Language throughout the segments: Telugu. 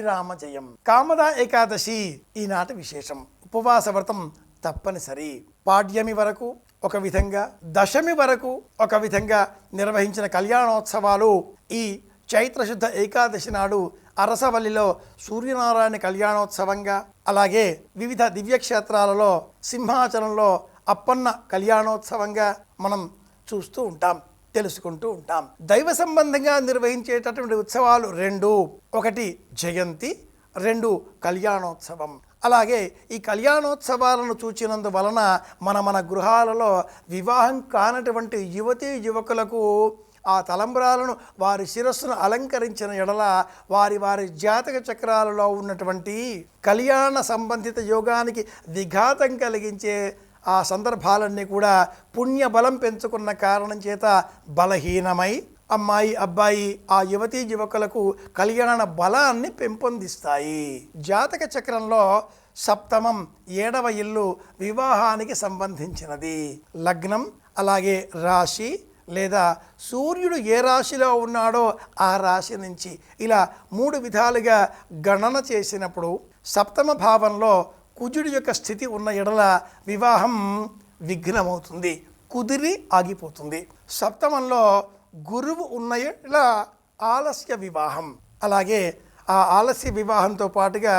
శ్రీరామ జయం. కామద ఏకాదశి ఈనాటి విశేషం. ఉపవాస వ్రతం తప్పనిసరి. పాడ్యమి వరకు ఒక విధంగా, దశమి వరకు ఒక విధంగా నిర్వహించిన కళ్యాణోత్సవాలు ఈ చైత్రశుద్ధ ఏకాదశి నాడు అరసవల్లిలో సూర్యనారాయణ కళ్యాణోత్సవంగా, అలాగే వివిధ దివ్యక్షేత్రాలలో సింహాచలంలో అప్పన్న కళ్యాణోత్సవంగా మనం చూస్తూ ఉంటాం, తెలుసుకుంటూ ఉంటాం. దైవ సంబంధంగా నిర్వహించేటటువంటి ఉత్సవాలు రెండు. ఒకటి జయంతి, రెండు కళ్యాణోత్సవం. అలాగే ఈ కళ్యాణోత్సవాలను చూచినందువలన మన గృహాలలో వివాహం కానటువంటి యువతీ యువకులకు ఆ తలంబ్రాలను వారి శిరస్సును అలంకరించిన ఎడల వారి వారి జాతక చక్రాలలో ఉన్నటువంటి కళ్యాణ సంబంధిత యోగానికి విఘాతం కలిగించే ఆ సందర్భాలన్నీ కూడా పుణ్యబలం పెంచుకున్న కారణం చేత బలహీనమై అమ్మాయి అబ్బాయి ఆ యువతీ యువకులకు కళ్యాణ బలాన్ని పెంపొందిస్తాయి. జాతక చక్రంలో సప్తమం 7వ ఇల్లు వివాహానికి సంబంధించినది. లగ్నం, అలాగే రాశి లేదా సూర్యుడు ఏ రాశిలో ఉన్నాడో ఆ రాశి నుంచి ఇలా 3 విధాలుగా గణన చేసినప్పుడు సప్తమ భావంలో కుజుడి యొక్క స్థితి ఉన్న ఎడల వివాహం విఘ్నమవుతుంది, కుదిరి ఆగిపోతుంది. సప్తమంలో గురువు ఉన్న ఎడల ఆలస్య వివాహం. అలాగే ఆ ఆలస్య వివాహంతో పాటుగా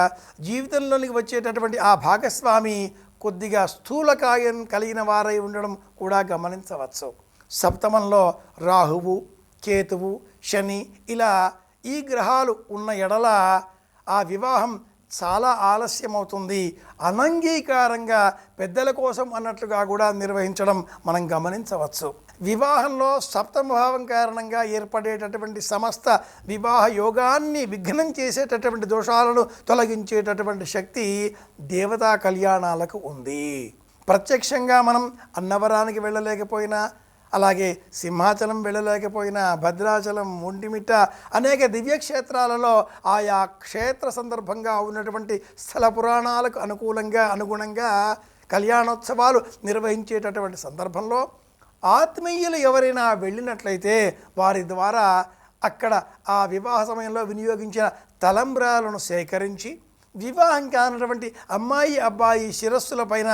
జీవితంలోనికి వచ్చేటటువంటి ఆ భాగస్వామి కొద్దిగా స్థూలకాయం కలిగిన వారై ఉండడం కూడా గమనించవచ్చు. సప్తమంలో రాహువు, కేతువు, శని ఇలా ఈ గ్రహాలు ఉన్న ఎడల ఆ వివాహం చాలా ఆలస్యమవుతుంది. అనంగీకారంగా పెద్దల కోసం అన్నట్లుగా కూడా నిర్వహించడం మనం గమనించవచ్చు. వివాహంలో సప్తమ భావం కారణంగా ఏర్పడేటటువంటి సమస్త వివాహ యోగాన్ని విఘ్నం చేసేటటువంటి దోషాలను తొలగించేటటువంటి శక్తి దేవతా కళ్యాణాలకు ఉంది. ప్రత్యక్షంగా మనం అన్నవరానికి వెళ్ళలేకపోయినా, అలాగే సింహాచలం వెళ్ళలేకపోయినా, భద్రాచలం, ఒంటిమిట్ట అనేక దివ్యక్షేత్రాలలో ఆయా క్షేత్ర సందర్భంగా ఉన్నటువంటి స్థల పురాణాలకు అనుగుణంగా కళ్యాణోత్సవాలు నిర్వహించేటటువంటి సందర్భంలో ఆత్మీయులు ఎవరైనా వెళ్ళినట్లయితే వారి ద్వారా అక్కడ ఆ వివాహ సమయంలో వినియోగించిన తలంబ్రాలను సేకరించి వివాహం కానటువంటి అమ్మాయి అబ్బాయి శిరస్సుల పైన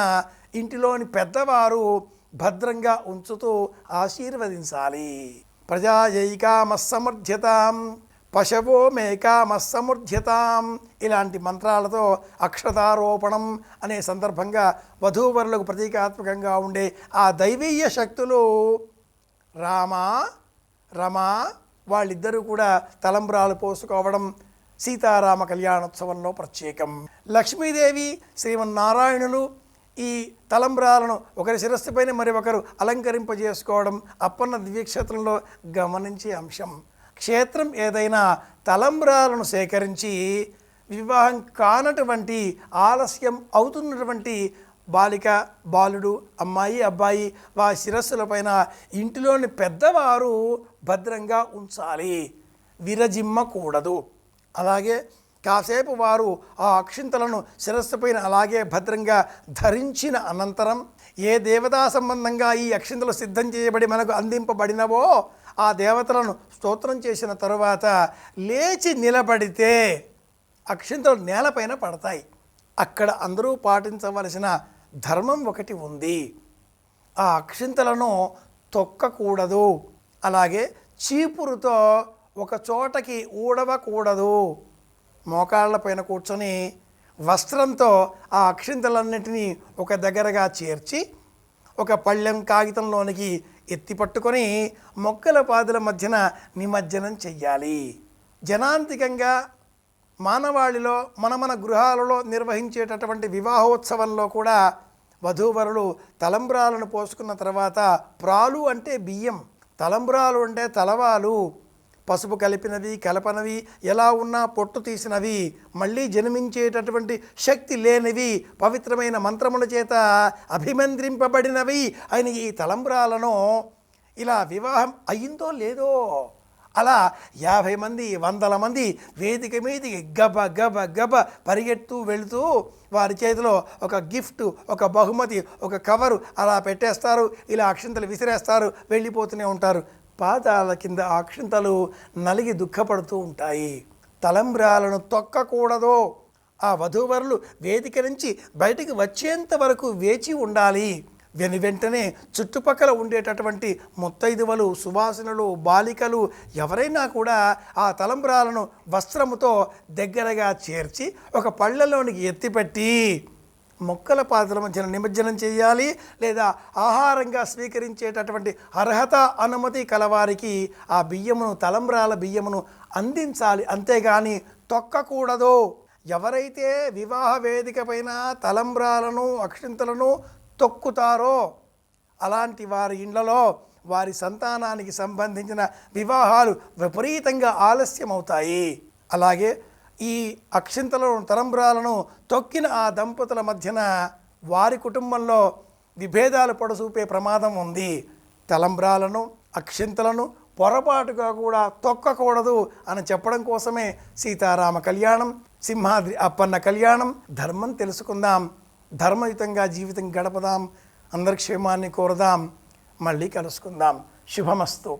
ఇంటిలోని పెద్దవారు భద్రంగా ఉంచుతూ ఆశీర్వదించాలి. ప్రజాయైకామస్సమర్థ్యతాం పశవో మేకామస్సమర్థ్యతాం ఇలాంటి మంత్రాలతో అక్షతారోపణం అనే సందర్భంగా వధూవరులకు ప్రతీకాత్మకంగా ఉండే ఆ దైవీయ శక్తులు రామ రమ వాళ్ళిద్దరూ కూడా తలంబ్రాలు పోసుకోవడం సీతారామ కళ్యాణోత్సవంలో ప్రత్యేకం. లక్ష్మీదేవి, శ్రీమన్నారాయణులు ఈ తలంబ్రాలను ఒకరి శిరస్సు పైన మరి ఒకరు అలంకరింపజేసుకోవడం అప్పన్న దివ్యక్షేత్రంలో గమనించే అంశం. క్షేత్రం ఏదైనా తలంబ్రాలను సేకరించి వివాహం కానటువంటి ఆలస్యం అవుతున్నటువంటి బాలిక బాలుడు, అమ్మాయి అబ్బాయి వారి శిరస్సుల పైన ఇంటిలోని పెద్దవారు భద్రంగా ఉంచాలి, విరజిమ్మకూడదు. అలాగే కాసేపు వారు ఆ అక్షింతలను శిరస్సు పైన అలాగే భద్రంగా ధరించిన అనంతరం ఏ దేవతా సంబంధంగా ఈ అక్షింతలు సిద్ధం చేయబడి మనకు అందింపబడినవో ఆ దేవతలను స్తోత్రం చేసిన తరువాత లేచి నిలబడితే అక్షింతలు నేలపైన పడతాయి. అక్కడ అందరూ పాటించవలసిన ధర్మం ఒకటి ఉంది. ఆ అక్షింతలను తొక్కకూడదు, అలాగే చీపురుతో ఒక చోటకి ఊడవకూడదు. మోకాళ్ళ పైన కూర్చొని వస్త్రంతో ఆ అక్షింతలన్నింటినీ ఒక దగ్గరగా చేర్చి ఒక పళ్ళెం కాగితంలోనికి ఎత్తి పట్టుకొని మొక్కల పాదుల మధ్యన నిమజ్జనం చెయ్యాలి. జనాంతికంగా మానవాళిలో మన గృహాలలో నిర్వహించేటటువంటి వివాహోత్సవంలో కూడా వధూవరులు తలంబ్రాలను పోసుకున్న తర్వాత ప్రాలు అంటే బియ్యం, తలంబ్రాలు అంటే తలవాలు, పసుపు కలిపినవి కలపనవి ఎలా ఉన్నా పొట్టు తీసినవి మళ్ళీ జన్మించేటటువంటి శక్తి లేనివి పవిత్రమైన మంత్రముల చేత అభిమంత్రింపబడినవి అయిన ఈ తలంబ్రాలను ఇలా వివాహం అయ్యిందో లేదో అలా 50 మంది 100 మంది వేదిక మీదకి గబ పరిగెత్తు వెళుతూ వారి చేతిలో ఒక గిఫ్ట్, ఒక బహుమతి, ఒక కవరు అలా పెట్టేస్తారు. ఇలా అక్షింతలు విసిరేస్తారు, వెళ్ళిపోతూనే ఉంటారు. పాదాల కింద అక్షింతలు నలిగి దుఃఖపడుతూ ఉంటాయి. తలంబ్రాలను తొక్కకూడదో, ఆ వధూవరులు వేదిక నుంచి బయటికి వచ్చేంత వరకు వేచి ఉండాలి. వెంటనే చుట్టుపక్కల ఉండేటటువంటి ముత్తైదువలు, సువాసనలు, బాలికలు ఎవరైనా కూడా ఆ తలంబ్రాలను వస్త్రముతో దగ్గరగా చేర్చి ఒక పళ్ళలోనికి ఎత్తిపెట్టి మొక్కల పాత్ర మధ్యన నిమజ్జనం చేయాలి. లేదా ఆహారంగా స్వీకరించేటటువంటి అర్హత, అనుమతి కలవారికి ఆ బియ్యమును, తలంబ్రాల బియ్యమును అందించాలి. అంతేగాని తొక్కకూడదు. ఎవరైతే వివాహ వేదిక పైన తలంబ్రాలను, అక్షింతలను తొక్కుతారో అలాంటి వారి ఇండ్లలో వారి సంతానానికి సంబంధించిన వివాహాలు విపరీతంగా ఆలస్యమవుతాయి. అలాగే ఈ అక్షింతలను, తలంబ్రాలను తొక్కిన ఆ దంపతుల మధ్యన వారి కుటుంబంలో విభేదాలు పొడసూపే ప్రమాదం ఉంది. తలంబ్రాలను, అక్షింతలను పొరపాటుగా కూడా తొక్కకూడదు అని చెప్పడం కోసమే సీతారామ కళ్యాణం, సింహాద్రి అప్పన్న కళ్యాణం. ధర్మం తెలుసుకుందాం, ధర్మయుతంగా జీవితం గడపదాం, అందరి క్షేమాన్ని కోరదాం. మళ్ళీ కలుసుకుందాం. శుభమస్తు.